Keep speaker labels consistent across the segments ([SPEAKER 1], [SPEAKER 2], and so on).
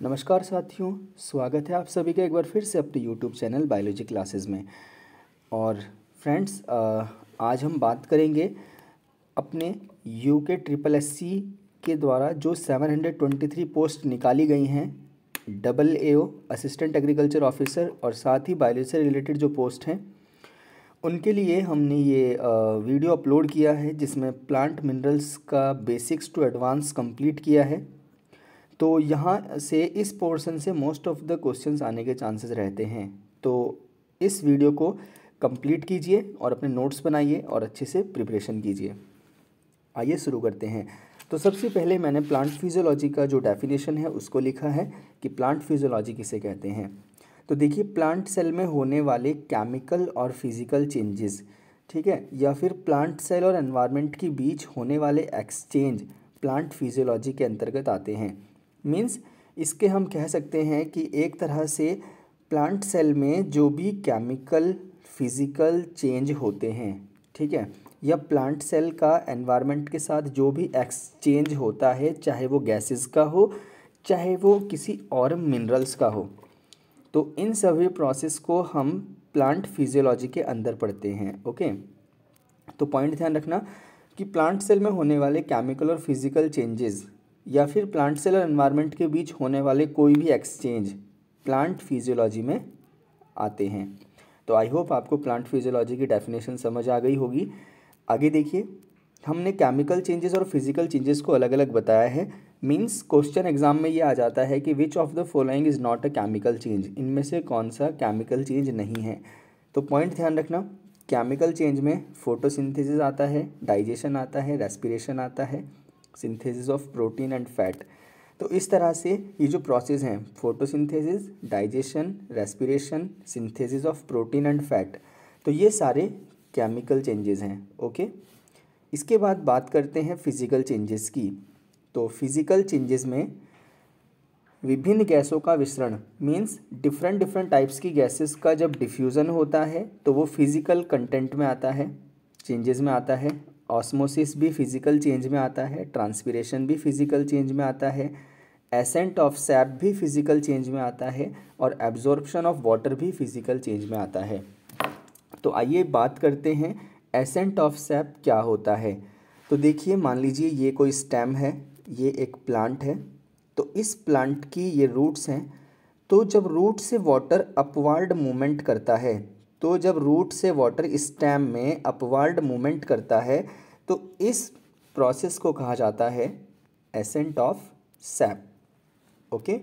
[SPEAKER 1] नमस्कार साथियों, स्वागत है आप सभी का एक बार फिर से अपने यूट्यूब चैनल बायोलॉजी क्लासेस में। और फ्रेंड्स, आज हम बात करेंगे अपने यूके ट्रिपल एससी के द्वारा जो 723 पोस्ट निकाली गई हैं AAO असिस्टेंट एग्रीकल्चर ऑफिसर और साथ ही बायोलॉजी से रिलेटेड जो पोस्ट हैं उनके लिए हमने ये वीडियो अपलोड किया है जिसमें प्लांट मिनरल्स का बेसिक्स टू एडवांस कंप्लीट किया है। तो यहाँ से इस पोर्शन से मोस्ट ऑफ द क्वेश्चंस आने के चांसेस रहते हैं। तो इस वीडियो को कंप्लीट कीजिए और अपने नोट्स बनाइए और अच्छे से प्रिपरेशन कीजिए। आइए शुरू करते हैं। तो सबसे पहले मैंने प्लांट फिजियोलॉजी का जो डेफिनेशन है उसको लिखा है कि प्लांट फिजियोलॉजी किसे कहते हैं। तो देखिए, प्लांट सेल में होने वाले केमिकल और फिजिकल चेंजेस, ठीक है, या फिर प्लांट सेल और एनवायरनमेंट के बीच होने वाले एक्सचेंज प्लांट फिजियोलॉजी के अंतर्गत आते हैं। मीन्स इसके हम कह सकते हैं कि एक तरह से प्लांट सेल में जो भी केमिकल फिजिकल चेंज होते हैं, ठीक है, या प्लांट सेल का एनवायरनमेंट के साथ जो भी एक्सचेंज होता है, चाहे वो गैसेस का हो चाहे वो किसी और मिनरल्स का हो, तो इन सभी प्रोसेस को हम प्लांट फिजियोलॉजी के अंदर पढ़ते हैं। ओके, तो पॉइंट ध्यान रखना कि प्लांट सेल में होने वाले केमिकल और फिजिकल चेंजेस या फिर प्लांट सेल और एनवायरनमेंट के बीच होने वाले कोई भी एक्सचेंज प्लांट फिजियोलॉजी में आते हैं। तो आई होप आपको प्लांट फिजियोलॉजी की डेफिनेशन समझ आ गई होगी। आगे देखिए, हमने केमिकल चेंजेस और फिजिकल चेंजेस को अलग अलग बताया है। मींस क्वेश्चन एग्जाम में ये आ जाता है कि विच of the following is not a chemical change, इनमें से कौन सा केमिकल चेंज नहीं है। तो पॉइंट ध्यान रखना, केमिकल चेंज में फोटोसिंथेसिस आता है, डाइजेशन आता है, रेस्पिरेशन आता है, synthesis of protein and fat. तो इस तरह से ये जो प्रोसेस हैं, photosynthesis, digestion, respiration, synthesis of protein and fat, तो ये सारे केमिकल चेंजेस हैं। ओके, इसके बाद बात करते हैं फिजिकल चेंजेस की। तो फिजिकल चेंजेस में विभिन्न गैसों का विसरण, मीन्स डिफरेंट डिफरेंट टाइप्स की गैसेस का जब डिफ्यूज़न होता है तो वो फिजिकल कंटेंट में आता है, चेंजेस में आता है। ऑस्मोसिस भी फिजिकल चेंज में आता है, ट्रांसपिरेशन भी फिजिकल चेंज में आता है, एसेंट ऑफ सैप भी फिजिकल चेंज में आता है और एब्जॉर्प्शन ऑफ वाटर भी फिजिकल चेंज में आता है। तो आइए बात करते हैं एसेंट ऑफ सैप क्या होता है। तो देखिए, मान लीजिए ये कोई स्टेम है, ये एक प्लांट है, तो इस प्लांट की ये रूट्स हैं। तो जब रूट से वाटर अपवर्ड मूवमेंट करता है, तो जब रूट से वाटर स्टेम में अपवर्ड मूवमेंट करता है तो इस प्रोसेस को कहा जाता है एसेंट ऑफ सैप। ओके,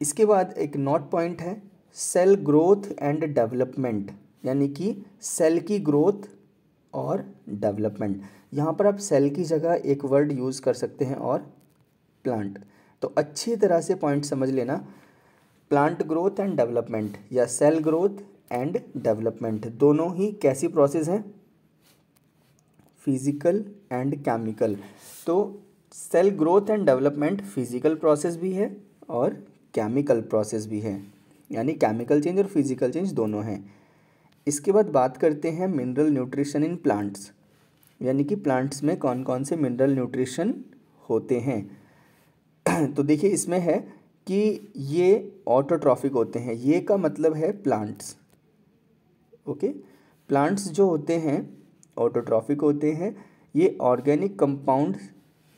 [SPEAKER 1] इसके बाद एक नोट पॉइंट है, सेल ग्रोथ एंड डेवलपमेंट, यानी कि सेल की ग्रोथ और डेवलपमेंट। यहाँ पर आप सेल की जगह एक वर्ड यूज़ कर सकते हैं और प्लांट। तो अच्छी तरह से पॉइंट समझ लेना, प्लांट ग्रोथ एंड डेवलपमेंट या सेल ग्रोथ एंड डेवलपमेंट दोनों ही कैसी प्रोसेस हैं, फिजिकल एंड केमिकल। तो cell growth and development physical process भी है और केमिकल प्रोसेस भी है, यानी केमिकल चेंज और फिजिकल चेंज दोनों हैं। इसके बाद बात करते हैं मिनरल न्यूट्रिशन इन प्लांट्स, यानी कि प्लांट्स में कौन कौन से मिनरल न्यूट्रिशन होते हैं। तो देखिए, इसमें है कि ये ऑटोट्रॉफिक होते हैं, ये का मतलब है प्लांट्स। ओके, प्लांट्स जो होते हैं ऑटोट्रॉफिक होते हैं, ये ऑर्गेनिक कंपाउंड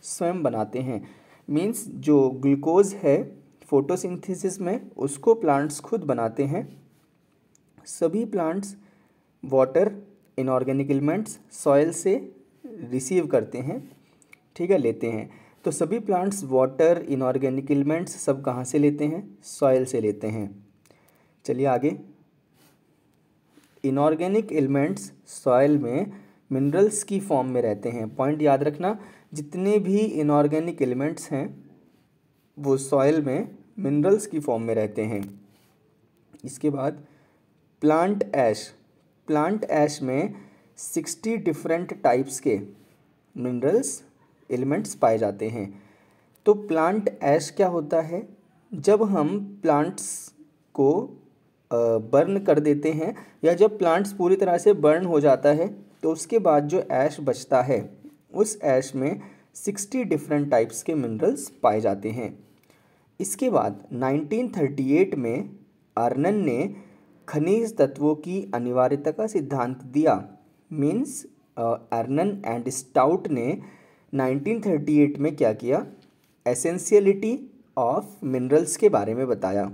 [SPEAKER 1] स्वयं बनाते हैं। मीन्स जो ग्लूकोज है फोटोसिंथेसिस में उसको प्लांट्स खुद बनाते हैं। सभी plants water, inorganic elements soil से रिसीव करते हैं, ठीक है, लेते हैं। तो सभी प्लांट्स वाटर, इनऑर्गेनिक एलिमेंट्स सब कहाँ से लेते हैं, सॉइल से लेते हैं। चलिए आगे, इनऑर्गेनिक एलिमेंट्स सॉइल में मिनरल्स की फॉर्म में रहते हैं। पॉइंट याद रखना, जितने भी इनऑर्गेनिक एलिमेंट्स हैं वो सॉइल में मिनरल्स की फॉर्म में रहते हैं। इसके बाद प्लांट ऐश, प्लांट ऐश में 60 डिफरेंट टाइप्स के मिनरल्स एलिमेंट्स पाए जाते हैं। तो प्लांट ऐश क्या होता है, जब हम प्लांट्स को बर्न कर देते हैं या जब प्लांट्स पूरी तरह से बर्न हो जाता है तो उसके बाद जो ऐश बचता है उस ऐश में 60 डिफरेंट टाइप्स के मिनरल्स पाए जाते हैं। इसके बाद 1938 में अर्नन ने खनिज तत्वों की अनिवार्यता का सिद्धांत दिया। मीन्स अर्नन एंड स्टाउट ने 1938 में क्या किया, एसेंशियलिटी ऑफ मिनरल्स के बारे में बताया।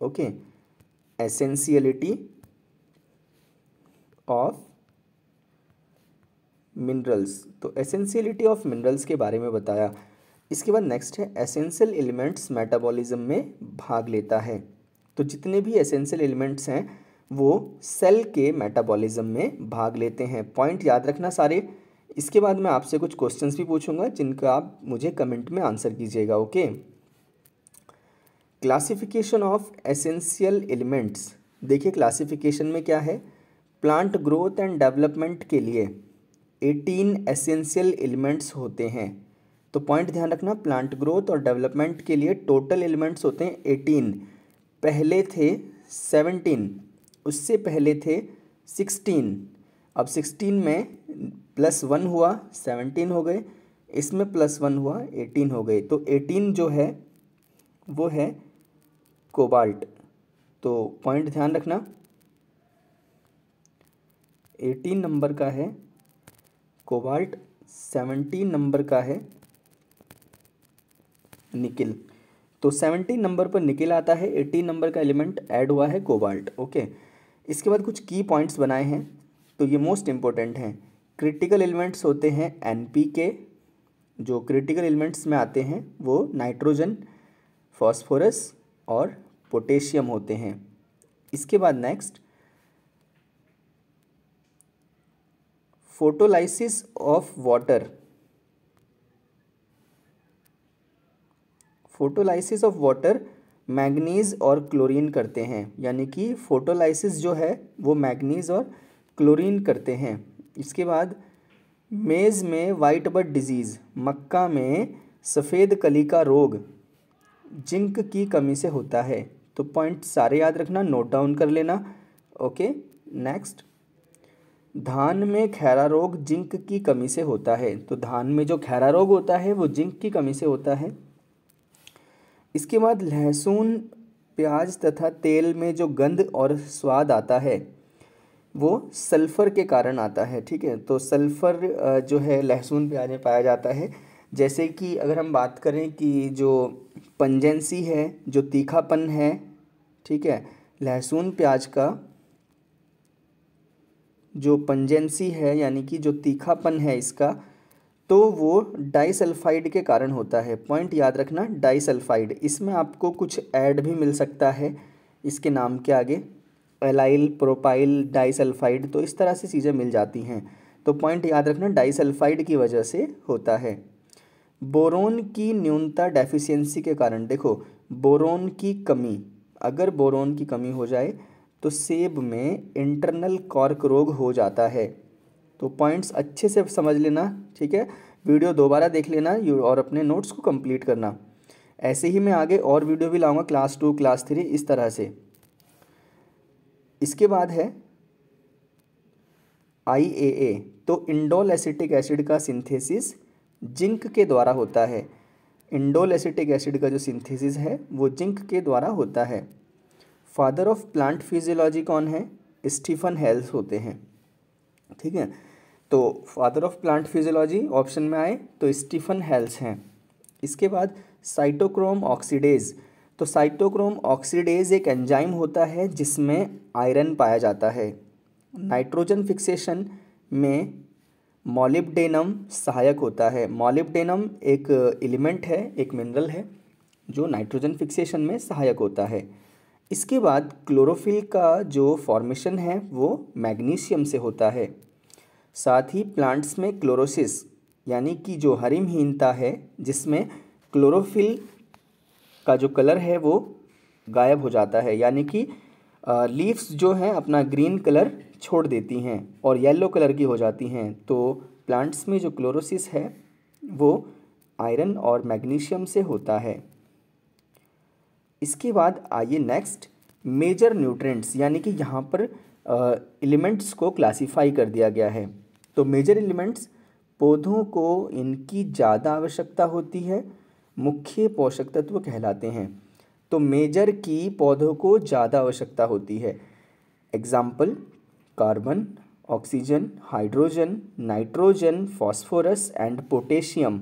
[SPEAKER 1] ओके, एसेंशियलिटी ऑफ मिनरल्स, तो एसेंशियलिटी ऑफ मिनरल्स के बारे में बताया। इसके बाद नेक्स्ट है एसेंशियल एलिमेंट्स मेटाबॉलिज्म में भाग लेता है। तो जितने भी एसेंशियल एलिमेंट्स हैं वो सेल के मेटाबॉलिज्म में भाग लेते हैं। पॉइंट याद रखना सारे। इसके बाद मैं आपसे कुछ क्वेश्चंस भी पूछूंगा जिनका आप मुझे कमेंट में आंसर कीजिएगा। Okay, classification of essential elements. देखिए क्लासिफिकेशन में क्या है, प्लांट ग्रोथ एंड डेवलपमेंट के लिए 18 एसेंशियल एलिमेंट्स होते हैं। तो पॉइंट ध्यान रखना, प्लांट ग्रोथ और डेवलपमेंट के लिए टोटल एलिमेंट्स होते हैं 18। पहले थे 17, उससे पहले थे 16, अब 16 में +1 हुआ 17 हो गए, इसमें +1 हुआ 18 हो गए। तो 18 जो है वो है कोबाल्ट। तो पॉइंट ध्यान रखना 18 नंबर का है कोबाल्ट, 17 नंबर का है निकिल। तो 17 नंबर पर निकिल आता है, 18 नंबर का एलिमेंट ऐड हुआ है कोबाल्ट। ओके, इसके बाद कुछ की पॉइंट्स बनाए हैं, तो ये मोस्ट इंपॉर्टेंट हैं। क्रिटिकल एलिमेंट्स होते हैं NPK, जो क्रिटिकल एलिमेंट्स में आते हैं वो नाइट्रोजन, फॉस्फोरस और पोटेशियम होते हैं। इसके बाद next photolysis of water. Photolysis of water manganese और क्लोरीन करते हैं, यानी कि फोटोलाइसिस जो है वो मैग्नीज और क्लोरीन करते हैं। इसके बाद मेज़ में वाइट बड डिजीज़, मक्का में सफ़ेद कली का रोग जिंक की कमी से होता है। तो पॉइंट सारे याद रखना, नोट डाउन कर लेना। ओके, नेक्स्ट धान में खैरा रोग जिंक की कमी से होता है। तो धान में जो खैरा रोग होता है वो जिंक की कमी से होता है। इसके बाद लहसुन, प्याज तथा तेल में जो गंध और स्वाद आता है वो सल्फ़र के कारण आता है। ठीक है, तो सल्फ़र जो है लहसुन प्याज में पाया जाता है। जैसे कि अगर हम बात करें कि जो पंजेंसी है, जो तीखापन है, ठीक है, लहसुन प्याज का जो पंजेंसी है यानी कि जो तीखापन है इसका, तो वो डाइसल्फाइड के कारण होता है। पॉइंट याद रखना, डाइसल्फाइड। इसमें आपको कुछ ऐड भी मिल सकता है इसके नाम के आगे, एलाइल, प्रोपाइल, डाइसल्फाइड, तो इस तरह से चीज़ें मिल जाती हैं। तो पॉइंट याद रखना, डाइसल्फाइड की वजह से होता है। बोरोन की न्यूनता डेफिशिएंसी के कारण, देखो बोरोन की कमी, अगर बोरोन की कमी हो जाए तो सेब में इंटरनल कॉर्क रोग हो जाता है। तो पॉइंट्स अच्छे से समझ लेना, ठीक है, वीडियो दोबारा देख लेना और अपने नोट्स को कंप्लीट करना। ऐसे ही मैं आगे और वीडियो भी लाऊंगा क्लास 2, क्लास 3, इस तरह से। इसके बाद है IAA। तो इंडोल एसिटिक एसिड का सिंथेसिस जिंक के द्वारा होता है। इंडोल एसिटिक एसिड का जो सिंथेसिस है वो जिंक के द्वारा होता है। फादर ऑफ प्लांट फिजियोलॉजी कौन है? स्टीफन हेल्स होते हैं। ठीक है, तो father of plant physiology option में आए तो स्टीफन हेल्स हैं। इसके बाद साइटोक्रोम ऑक्सीडेज। तो साइटोक्रोम ऑक्सीडेज एक एंजाइम होता है जिसमें आयरन पाया जाता है। नाइट्रोजन फिक्सेशन में मॉलिब्डेनम सहायक होता है। मॉलिब्डेनम एक एलिमेंट है, एक मिनरल है जो नाइट्रोजन फिक्सेशन में सहायक होता है। इसके बाद क्लोरोफिल का जो फॉर्मेशन है वो मैग्नीशियम से होता है। साथ ही प्लांट्स में क्लोरोसिस यानी कि जो हरिमहीनता है, जिसमें क्लोरोफिल का जो कलर है वो गायब हो जाता है, यानी कि लीव्स जो हैं अपना ग्रीन कलर छोड़ देती हैं और येलो कलर की हो जाती हैं। तो प्लांट्स में जो क्लोरोसिस है वो आयरन और मैग्नीशियम से होता है। इसके बाद आइए नेक्स्ट मेजर न्यूट्रिएंट्स, यानी कि यहाँ पर एलिमेंट्स को क्लासिफाई कर दिया गया है। तो मेजर एलिमेंट्स, पौधों को इनकी ज़्यादा आवश्यकता होती है मुख्य पोषक तत्व कहलाते हैं। तो मेजर की पौधों को ज़्यादा आवश्यकता होती है। Example carbon, oxygen, hydrogen, nitrogen, phosphorus and potassium.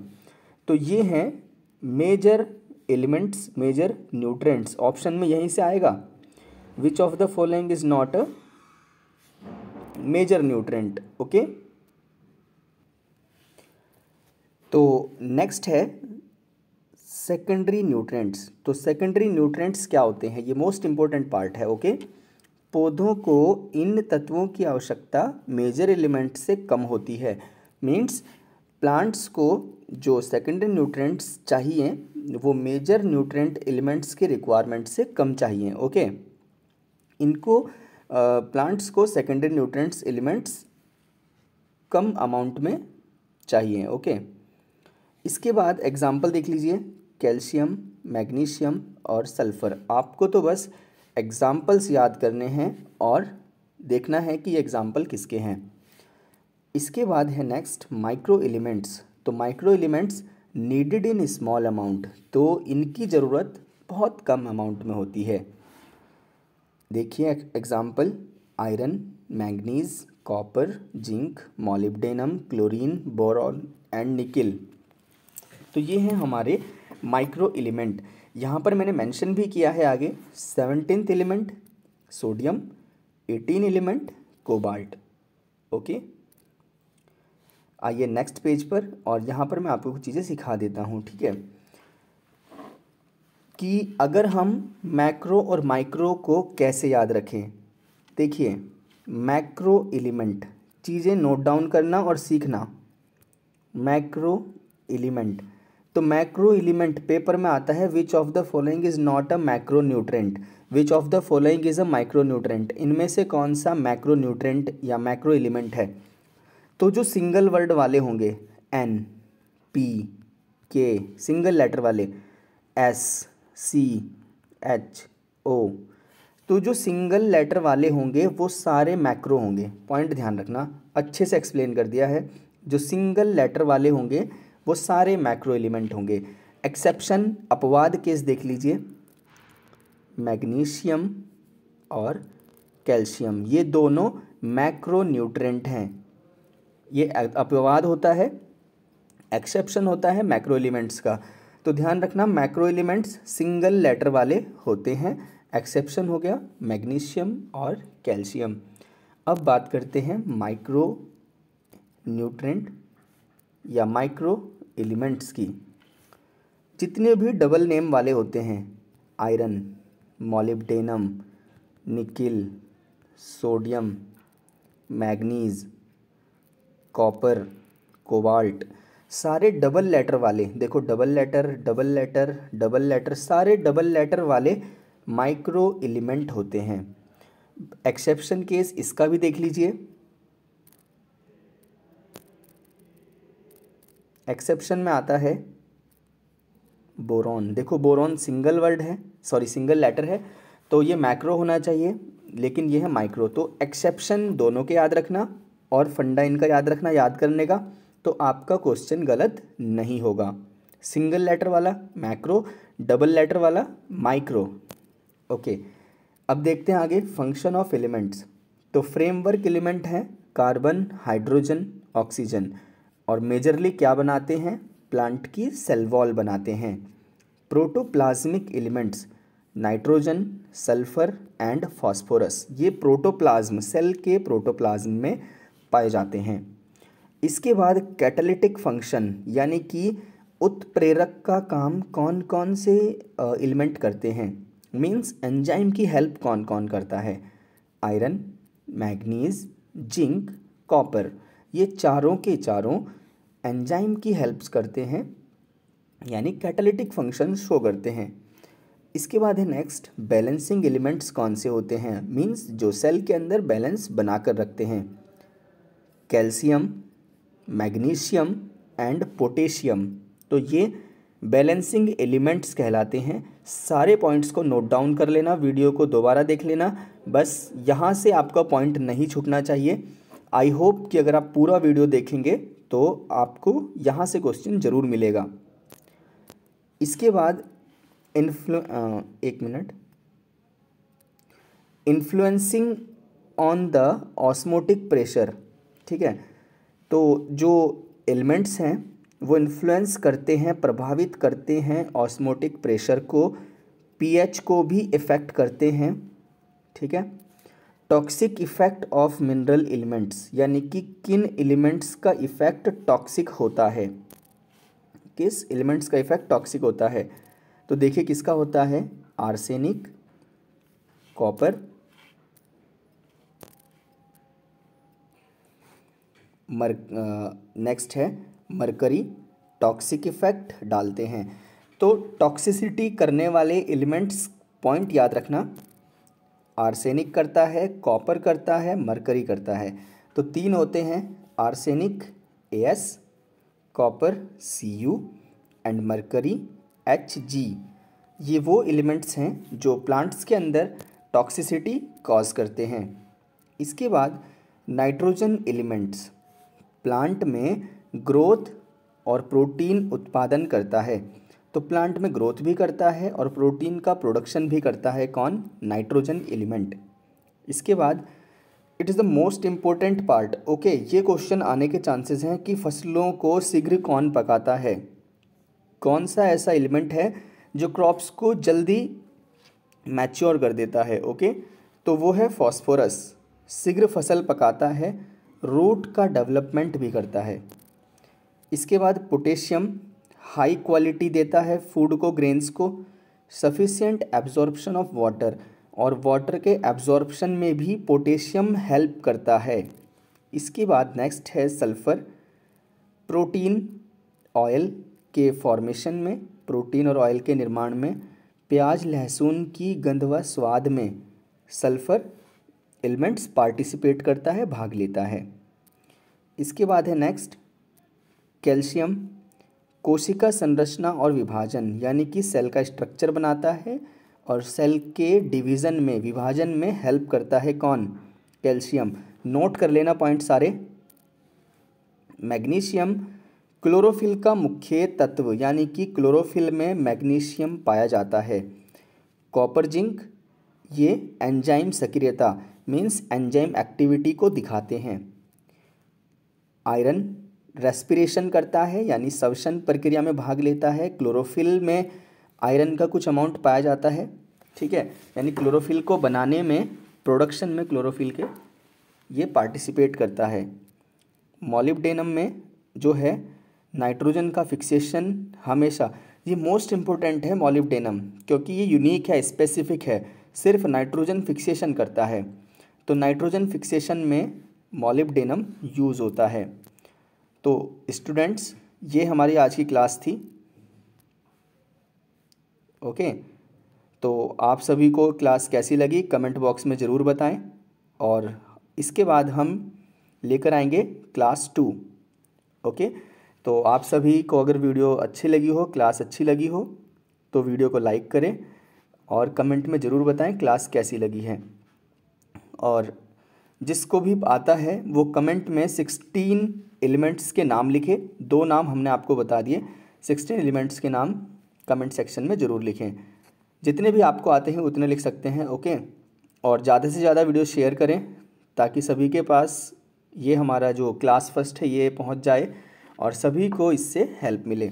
[SPEAKER 1] तो ये हैं major elements, major nutrients. Option में यहीं से आएगा, which of the following is not a major nutrient. Okay, तो नेक्स्ट है सेकेंडरी न्यूट्रेंट्स। तो सेकेंडरी न्यूट्रेंट्स क्या होते हैं, ये मोस्ट इंपॉर्टेंट पार्ट है। ओके, पौधों को इन तत्वों की आवश्यकता मेजर एलिमेंट से कम होती है। मीन्स प्लांट्स को जो सेकेंडरी न्यूट्रेंट्स चाहिए वो मेजर न्यूट्रेंट एलिमेंट्स के रिक्वायरमेंट से कम चाहिए। ओके, इनको प्लांट्स को सेकेंडरी न्यूट्रेंट्स एलिमेंट्स कम अमाउंट में चाहिए। ओके, इसके बाद एग्जाम्पल देख लीजिए, कैल्शियम, मैग्नीशियम और सल्फ़र। आपको तो बस एग्जाम्पल्स याद करने हैं और देखना है कि ये एग्जाम्पल किसके हैं। इसके बाद है नेक्स्ट माइक्रो एलिमेंट्स। तो micro elements needed in small amount, तो इनकी ज़रूरत बहुत कम अमाउंट में होती है। देखिए example, iron, manganese, copper, zinc, molybdenum, chlorine, boron and nickel. तो ये हैं हमारे माइक्रो एलिमेंट। यहाँ पर मैंने मेंशन भी किया है आगे 17th element sodium, 18 element cobalt. Okay, आइए नेक्स्ट पेज पर, और यहाँ पर मैं आपको कुछ चीज़ें सिखा देता हूँ। ठीक है, कि अगर हम मैक्रो और माइक्रो को कैसे याद रखें। देखिए, मैक्रो एलिमेंट, चीज़ें नोट डाउन करना और सीखना। मैक्रो एलिमेंट, तो मैक्रो एलिमेंट पेपर में आता है विच of the following is not a macro nutrient, which of the following is a micro nutrient. इनमें से कौन सा मैक्रो न्यूट्रेंट या मैक्रो एलिमेंट है। तो जो सिंगल वर्ड वाले होंगे, एन, पी, के, सिंगल लेटर वाले, एस, सी, एच, ओ, तो जो सिंगल लेटर वाले होंगे वो सारे मैक्रो होंगे। पॉइंट ध्यान रखना, अच्छे से एक्सप्लेन कर दिया है। जो सिंगल लेटर वाले होंगे वो सारे मैक्रो एलिमेंट होंगे। एक्सेप्शन, अपवाद केस देख लीजिए, मैग्नीशियम और कैल्शियम, ये दोनों मैक्रो न्यूट्रेंट हैं। ये अपवाद होता है, एक्सेप्शन होता है मैक्रो एलिमेंट्स का। तो ध्यान रखना, मैक्रो एलिमेंट्स सिंगल लेटर वाले होते हैं। एक्सेप्शन हो गया मैग्नीशियम और कैल्शियम। अब बात करते हैं माइक्रो न्यूट्रेंट या माइक्रो एलिमेंट्स की। जितने भी डबल नेम वाले होते हैं, iron, molybdenum, nickel, sodium, manganese, copper, cobalt, सारे डबल लेटर वाले, देखो double letter, double letter, double letter, सारे डबल लेटर वाले माइक्रो एलिमेंट होते हैं। एक्सेप्शन केस इसका भी देख लीजिए। एक्सेप्शन में आता है बोरॉन। देखो बोरॉन सिंगल वर्ड है, सॉरी सिंगल लेटर है, तो ये मैक्रो होना चाहिए, लेकिन ये है माइक्रो। तो एक्सेप्शन दोनों के याद रखना और फंडा इनका याद रखना, याद करने का, तो आपका क्वेश्चन गलत नहीं होगा। सिंगल लेटर वाला मैक्रो, डबल लेटर वाला माइक्रो। ओके, अब देखते हैं आगे फंक्शन ऑफ एलिमेंट्स। तो फ्रेमवर्क एलिमेंट हैं कार्बन, हाइड्रोजन, ऑक्सीजन, और मेजरली क्या बनाते हैं, प्लांट की सेल वॉल बनाते हैं। Protoplasmic elements nitrogen, sulphur and phosphorus, ये प्रोटोप्लाज्म, सेल के प्रोटोप्लाज्म में पाए जाते हैं। इसके बाद कैटालिटिक फंक्शन, यानी कि उत्प्रेरक का काम कौन कौन से एलिमेंट करते हैं, मीन्स एंजाइम की हेल्प कौन कौन करता है, आयरन, मैग्नीज, जिंक, कॉपर, ये चारों के चारों एंजाइम की हेल्प्स करते हैं, यानी कैटालिटिक फंक्शन शो करते हैं। इसके बाद है नेक्स्ट बैलेंसिंग एलिमेंट्स कौन से होते हैं, मीन्स जो सेल के अंदर बैलेंस बनाकर रखते हैं, कैल्शियम, मैग्नीशियम एंड पोटेशियम। तो ये बैलेंसिंग एलिमेंट्स कहलाते हैं। सारे पॉइंट्स को नोट डाउन कर लेना, वीडियो को दोबारा देख लेना, बस यहाँ से आपका पॉइंट नहीं छूटना चाहिए। आई होप कि अगर आप पूरा वीडियो देखेंगे तो आपको यहाँ से क्वेश्चन ज़रूर मिलेगा। इसके बाद influencing on the osmotic pressure, ठीक है। तो जो एलिमेंट्स हैं वो इन्फ्लुएंस करते हैं, प्रभावित करते हैं ऑस्मोटिक प्रेशर को, पीएच को भी इफ़ेक्ट करते हैं, ठीक है। Toxic effect of mineral elements, यानी कि किन एलिमेंट्स का इफ़ेक्ट टॉक्सिक होता है, किस एलिमेंट्स का इफ़ेक्ट टॉक्सिक होता है। तो देखिए किसका होता है, आर्सेनिक, कॉपर, नेक्स्ट है मरकरी, टॉक्सिक इफेक्ट डालते हैं। तो टॉक्सिसिटी करने वाले एलिमेंट्स पॉइंट याद रखना, आर्सेनिक करता है, कॉपर करता है, मरकरी करता है। तो तीन होते हैं, arsenic AS, copper Cu and mercury Hg। ये वो एलिमेंट्स हैं जो प्लांट्स के अंदर टॉक्सिसिटी कॉज करते हैं। इसके बाद नाइट्रोजन एलिमेंट्स प्लांट में ग्रोथ और प्रोटीन उत्पादन करता है। तो प्लांट में ग्रोथ भी करता है और प्रोटीन का प्रोडक्शन भी करता है कौन, नाइट्रोजन एलिमेंट। इसके बाद it is the most important part, okay. ये क्वेश्चन आने के चांसेस हैं कि फसलों को शीघ्र कौन पकाता है, कौन सा ऐसा एलिमेंट है जो क्रॉप्स को जल्दी मैच्योर कर देता है, ओके। तो वो है फॉस्फोरस, शीघ्र फसल पकाता है, रूट का डेवलपमेंट भी करता है। इसके बाद पोटेशियम हाई क्वालिटी देता है फूड को, ग्रेन्स को, सफिशिएंट एब्जॉर्प्शन ऑफ वाटर, और वाटर के एब्जॉर्प्शन में भी पोटेशियम हेल्प करता है। इसके बाद नेक्स्ट है सल्फ़र, प्रोटीन ऑयल के फॉर्मेशन में, प्रोटीन और ऑयल के निर्माण में, प्याज लहसुन की गंध व स्वाद में सल्फ़र एलिमेंट्स पार्टिसिपेट करता है, भाग लेता है। इसके बाद है नेक्स्ट कैल्शियम, कोशिका संरचना और विभाजन, यानी कि सेल का स्ट्रक्चर बनाता है और सेल के डिवीज़न में, विभाजन में हेल्प करता है कौन, कैल्शियम। नोट कर लेना पॉइंट सारे। मैग्नीशियम क्लोरोफिल का मुख्य तत्व, यानी कि क्लोरोफिल में मैग्नीशियम पाया जाता है। कॉपर जिंक ये एंजाइम सक्रियता मीन्स एंजाइम एक्टिविटी को दिखाते हैं। आयरन रेस्पिरेशन करता है, यानी श्वसन प्रक्रिया में भाग लेता है। क्लोरोफिल में आयरन का कुछ अमाउंट पाया जाता है, ठीक है। यानी क्लोरोफिल को बनाने में, प्रोडक्शन में क्लोरोफिल के ये पार्टिसिपेट करता है। मॉलिब्डेनम में जो है नाइट्रोजन का फिक्सेशन हमेशा, ये मोस्ट इम्पोर्टेंट है मॉलिब्डेनम, क्योंकि ये यूनिक है, स्पेसिफिक है, सिर्फ नाइट्रोजन फिक्सेशन करता है। तो नाइट्रोजन फिक्सेशन में मॉलिब्डेनम यूज़ होता है। तो स्टूडेंट्स ये हमारी आज की क्लास थी, ओके। तो आप सभी को क्लास कैसी लगी कमेंट बॉक्स में ज़रूर बताएं, और इसके बाद हम लेकर आएंगे क्लास 2, ओके। तो आप सभी को अगर वीडियो अच्छी लगी हो, क्लास अच्छी लगी हो, तो वीडियो को लाइक करें और कमेंट में ज़रूर बताएं क्लास कैसी लगी है। और जिसको भी आता है वो कमेंट में 16 एलिमेंट्स के नाम लिखे, 2 नाम हमने आपको बता दिए, 16 एलिमेंट्स के नाम कमेंट सेक्शन में ज़रूर लिखें। जितने भी आपको आते हैं उतने लिख सकते हैं, ओके। और ज़्यादा से ज़्यादा वीडियो शेयर करें ताकि सभी के पास ये हमारा जो क्लास फर्स्ट है ये पहुंच जाए और सभी को इससे हेल्प मिले।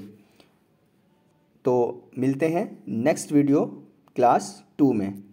[SPEAKER 1] तो मिलते हैं नेक्स्ट वीडियो क्लास 2 में।